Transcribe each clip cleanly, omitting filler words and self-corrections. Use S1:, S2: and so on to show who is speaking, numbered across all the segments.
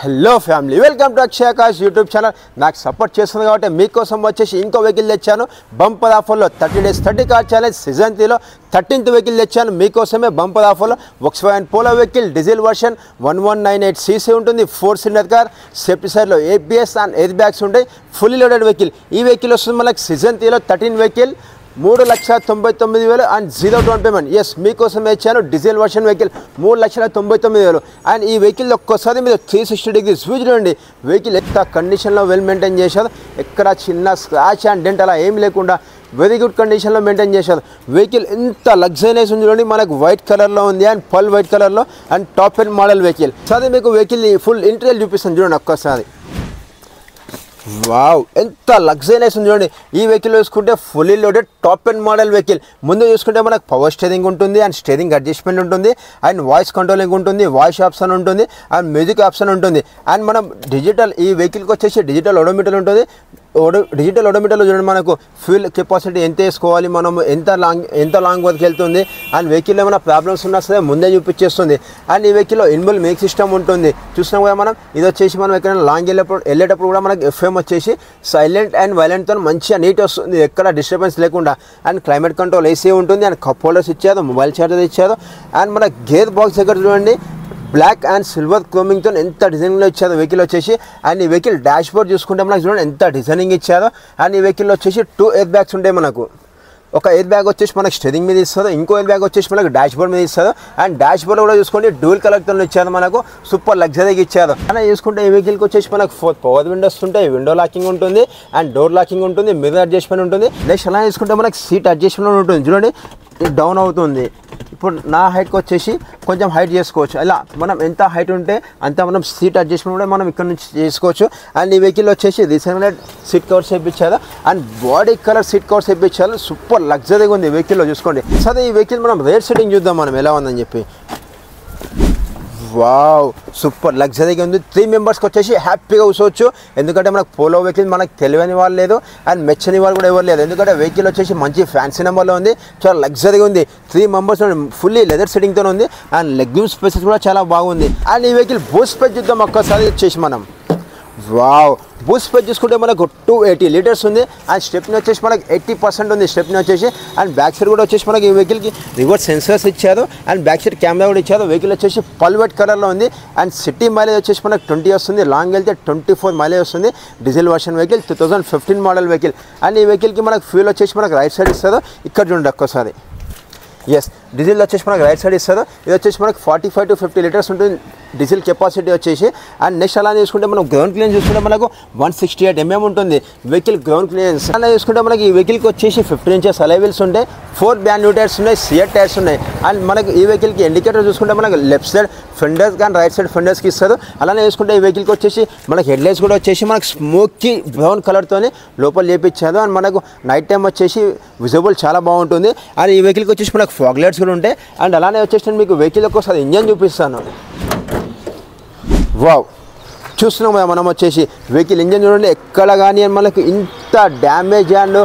S1: Hello family, welcome to Akshay Akash YouTube channel. నాకు support చేస్తుంది కాబట్టి మీకోసం వచ్చేసి ఇంకో వెహికల్ తెచ్చాను. బంపర్ ఆఫర్లో 30 days 30 కార్ ఛాలెంజ్ సీజన్ 3లో 13th వెహికల్ తెచ్చాను మీకోసమే. బంపర్ ఆఫర్లో Volkswagen Polo vehicle diesel version 1198cc ఉంటుంది. 4 cylinder కార్, సేఫ్టీ సైడ్లో ABS అండ్ ఎయిర్ బ్యాగ్స్ ఉంటాయి. Fully loaded vehicle. ఈ వెహికల్ వస్తుంది మనకి సీజన్ 3లో 13 vehicle 3,99,000 and 0 down payment. Yes, మీకోసం ఇచ్చాను డీజిల్ వర్షన్ వెహికల్ 3,99,000. అండ్ ఈ వెహికల్ ఒక్కసారి మీరు 360 degrees వ్యూ చూడండి. వెహికల్ ఎంత కండిషన్లో వెల్ మెయింటైన్ చేశారు, ఎక్కడ చిన్న స్క్రాచ్ అండ్ డెంట్ అలా ఏం లేకుండా వెరీ గుడ్ కండిషన్లో మెయింటైన్ చేశారు. వెహికల్ ఎంత లగ్జరీస్ ఉంది చూడండి. మనకు వైట్ కలర్లో ఉంది అండ్ పల్ వైట్ కలర్లో and top end model vehicle. సరే మీకు వెహికల్ ఫుల్ ఇంటీరియర్ చూపిస్తాను చూడండి ఒక్కసారి. వావ్, ఎంత లగ్జరీస్ ఉంది చూడండి. ఈ వెహికల్ చూసుకుంటే fully loaded top end model vehicle. ముందు చూసుకుంటే మనకు పవర్ స్టీరింగ్ ఉంటుంది అండ్ స్టీరింగ్ అడ్జస్ట్మెంట్ ఉంటుంది అండ్ వాయిస్ కంట్రోలింగ్ ఉంటుంది, వాయిస్ ఆప్షన్ ఉంటుంది అండ్ మ్యూజిక్ ఆప్షన్ ఉంటుంది. అండ్ మనం డిజిటల్, ఈ వెహికల్కి వచ్చేసి డిజిటల్ ఓడోమీటర్ ఉంటుంది. డిజిటల్ ఓడోమీటర్లో చూడండి మనకు ఫ్యూల్ కెపాసిటీ ఎంత వేసుకోవాలి, మనం ఎంత లాంగ్ వరకు వెళ్తుంది అండ్ వెహికల్ ఏమైనా ప్రాబ్లమ్స్ ఉన్నా సరే ముందే చూపించేస్తుంది. అండ్ ఈ వెహికల్లో ఇన్బుల్ మ్యూజిక్ సిస్టమ్ ఉంటుంది. చూసినాం కదా మనం. ఇది వచ్చేసి మనం ఎక్కడైనా లాంగ్ వెళ్ళేటప్పుడు కూడా మనకి FM వచ్చేసి సైలెంట్ అండ్ వైలెంట్తో మంచిగా నీట్ వస్తుంది, ఎక్కడ డిస్టర్బెన్స్ లేకుండా. అండ్ క్లైమేట్ కంట్రోల్ AC ఉంటుంది అండ్ కప్ హోల్డర్స్ ఇచ్చారు, మొబైల్ చార్జర్ ఇచ్చారు. అండ్ మన గేర్ బాక్స్ దగ్గర చూడండి బ్లాక్ అండ్ సిల్వర్ క్రోమింగ్తో ఎంత డిజైనింగ్లో ఇచ్చారో వెహికల్ వచ్చేసి. అండ్ ఈ వెహికల్ డాష్ బోర్డ్ చూసుకుంటే మనకు చూడండి ఎంత డిజైనింగ్ ఇచ్చారో. అండ్ ఈ వెహికల్లో వచ్చేసి 2 ఎయిర్ బ్యాగ్స్ ఉంటాయి మనకు. ఒక ఎయిర్ బ్యాగ్ వచ్చేసి మనకు స్టీరింగ్ మీద ఇస్తారు, ఇంకో ఎయిర్ బ్యాగ్ వచ్చేసి మనకు డాష్ బోర్డ్ మీద ఇస్తారు. అండ్ డాష్ బోర్డ్ కూడా చూసుకోండి డ్యూల్ కలర్తో ఇచ్చారు మనకు, సూపర్ లగ్జరీగా ఇచ్చారు. అలా చూసుకుంటే ఈ వెహికల్కి వచ్చేసి మనకు 4 పవర్ విండోస్ ఉంటాయి, విండో లాకింగ్ ఉంటుంది అండ్ డోర్ లాకింగ్ ఉంటుంది, మిర్రర్ అడ్జస్ట్మెంట్ ఉంటుంది. నెక్స్ట్ అలా చూసుకుంటే మనకు సీట్ అడ్జస్ట్మెంట్ ఉంటుంది చూడండి, డౌన్ అవుతుంది. ఇప్పుడు నా హైట్కి వచ్చేసి కొంచెం హైట్ చేసుకోవచ్చు. ఇలా మనం ఎంత హైట్ ఉంటే అంత మనం సీట్ అడ్జస్ట్మెంట్ కూడా మనం ఇక్కడ నుంచి చేసుకోవచ్చు. అండ్ ఈ వెహికల్ వచ్చేసి రీసెంట్గా సీట్ కవర్స్ వేయించారు and body colour seat covers వేయించారు. సూపర్ లగ్జరీగా ఉంది వెహికల్లో చూసుకోండి. సరే ఈ వెహికల్ మనం రేర్ సెట్టింగ్ చూద్దాం మనం ఎలా ఉందని చెప్పి. వావ్, సూపర్ లగ్జరీగా ఉంది. 3 మెంబర్స్కి వచ్చేసి హ్యాపీగా కూర్చోవచ్చు. ఎందుకంటే మనకు పోలో వెహికల్ మనకు తెలియని వాళ్ళు లేదు అండ్ మెచ్చని వాళ్ళు కూడా ఎవరు లేదు. ఎందుకంటే వెహికల్ వచ్చేసి మంచి ఫ్యాన్సీ నెంబర్లో ఉంది, చాలా లగ్జరీగా ఉంది. 3 మెంబర్స్ ఫుల్లీ లెదర్ సెట్టింగ్తో ఉంది అండ్ లెగ్ రూమ్ స్పేసెస్ కూడా చాలా బాగుంది. అండ్ ఈ వెహికల్ బూట్ స్పేస్ చూద్దాం ఒక్కసారి వచ్చేసి మనం. వావ్, బూట్ స్పేస్ చూసుకుంటే మనకు 280 లీటర్స్ ఉంది అండ్ స్టెప్ని వచ్చేసి మనకు 80% ఉంది స్టెప్ని వచ్చేసి. అండ్ బ్యాక్ సైడ్ కూడా వచ్చేసి మనకి ఈ వెహికల్కి రివర్స్ సెన్సర్స్ ఇచ్చారు అండ్ బ్యాక్ సైడ్ కెమెరా కూడా ఇచ్చారు. వెహికల్ వచ్చేసి పల్ వైట్ కలర్లో ఉంది అండ్ సిటీ మైలేజ్ వచ్చేసి మనకు 20 వస్తుంది, లాంగ్ వెళ్తే 24 మైలేజ్ వస్తుంది. Diesel version vehicle 2015 model vehicle. And ఈ వెహికల్కి మనకు ఫ్యూల్ వచ్చేసి మనకు రైట్ సైడ్ ఇస్తారు, ఇక్కడ చూడండి ఒక్కసారి. ఎస్, డీజిల్ వచ్చేసి మనకు రైట్ సైడ్ ఇస్తారు. ఇది వచ్చేసి మనకు 45 to 50 లీటర్స్ ఉంటుంది డీజిల్ కెపాసిటీ వచ్చేసి. అండ్ నెక్స్ట్ అలా చూసుకుంటే మనం గ్రౌండ్ క్లియరెన్స్ చూసుకుంటే మనకు 168 mm ఉంటుంది వెహికల్ గ్రౌండ్ క్లియరెన్స్. అలా చూసుకుంటే మనకి ఈ వెహికల్కి వచ్చేసి 15 inches అలై వీల్స్ ఉంటాయి, 4 brand new టైర్స్ ఉన్నాయి, సియర్ టైర్స్ ఉన్నాయి. అండ్ మనకి ఈ వెహికల్కి ఇండికేటర్ చూసుకుంటే మనకు లెఫ్ట్ సైడ్ ఫెండర్స్ కానీ రైట్ సైడ్ ఫెండర్స్కి ఇస్తారు. అలానే చూసుకుంటే ఈ వెహికల్కి వచ్చేసి మనకి హెడ్ లైట్స్ కూడా వచ్చేసి మనకు స్మోకీ బ్రౌన్ కలర్తోని లోపల చేపించారు. అండ్ మనకు నైట్ టైం వచ్చేసి విజిబుల్ చాలా బాగుంటుంది. అండ్ ఈ వెహికల్కి వచ్చేసి మనకు ఫాగ్ లైట్స్ కూడా ఉంటాయి. అండ్ అలానే వచ్చేసి నేను మీకు వెహికల్ ఒకసారి ఇంజన్ చూపిస్తాను. వావ్, చూస్తున్నాం కదా మనం వచ్చేసి వెహికల్ ఇంజన్ చూడండి, ఎక్కడ కానీ మనకు ఇంత డ్యామేజ్ అండ్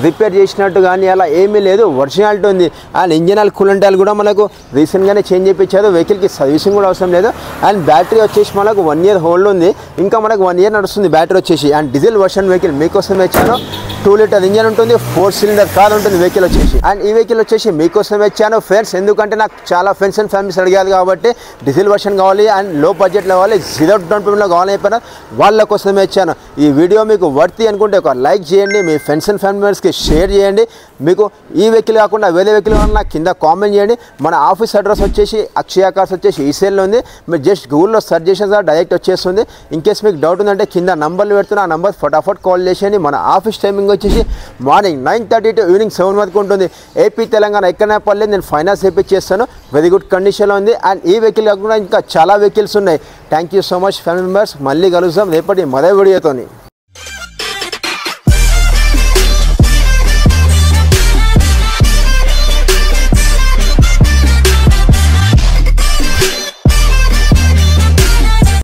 S1: రిపేర్ చేసినట్టు కానీ అలా ఏమీ లేదు, ఒరిజినాలిటీ ఉంది. And engine oil coolant oil కూడా మనకు రీసెంట్గానే చేంజ్ చేయించారు. వెహికల్కి సర్వీసింగ్ కూడా అవసరం లేదు. అండ్ బ్యాటరీ వచ్చేసి మనకు 1 year హోల్డ్ ఉంది, ఇంకా మనకు 1 year నడుస్తుంది బ్యాటరీ వచ్చేసి. అండ్ డీజిల్ వర్షన్ వెహికల్ మీకోసం ఇచ్చాను. 2 liter ఇంజన్ ఉంటుంది, 4 cylinder కార్ ఉంటుంది వెహికల్ వచ్చేసి. అండ్ ఈ వెహికల్ వచ్చేసి మీకోసం ఇచ్చాను ఫ్రెండ్స్, ఎందుకంటే నాకు చాలా ఫ్రెండ్స్ అండ్ ఫ్యామిలీస్ అడిగారు కాబట్టి డీజిల్ వర్షన్ కావాలి అండ్ లో బడ్జెట్లో కావాలి, 0 డౌన్ పేమెంట్లో కావాలని చెప్పిన వాళ్ళ కోసమే ఇచ్చాను. ఈ వీడియో మీకు వర్తి అనుకుంటే ఒక లైక్ చేయండి, మీ ఫ్రెండ్స్ అండ్ ఫ్యామిలీ మెంబర్స్కి షేర్ చేయండి. మీకు ఈ వెహికల్ కాకుండా వేరే వెహికల్ కావాలన్నా కింద కామెంట్ చేయండి. మన ఆఫీస్ అడ్రస్ వచ్చేసి అక్షయ్ ఆకాష్ వచ్చేసి ఈసేల్లో ఉంది. మీరు జస్ట్ గూగుల్లో సెర్చ్ చేసిన డైరెక్ట్ వచ్చేస్తుంది. ఇన్కేస్ మీకు డౌట్ ఉందంటే కింద నంబర్లు పెడుతున్నా, ఆ నంబర్ ఫటాఫట్ కాల్ చేసేయండి. మన ఆఫీస్ టైమింగ్ వచ్చేసి మార్నింగ్ 9:30 to ఈవినింగ్ 7 వరకు ఉంటుంది. ఏపీ తెలంగాణ ఎక్కడైనా పర్లేదు, నేను ఫైనాన్స్ చేపిచ్చేస్తాను. వెరీ గుడ్ కండిషన్లో ఉంది. అండ్ ఈ వెహికల్ కాకుండా ఇంకా చాలా వెహికల్స్ ఉన్నాయి. Thank you so much family members. మళ్ళీ కలుద్దాం రేపటి మరో వీడియోతోని.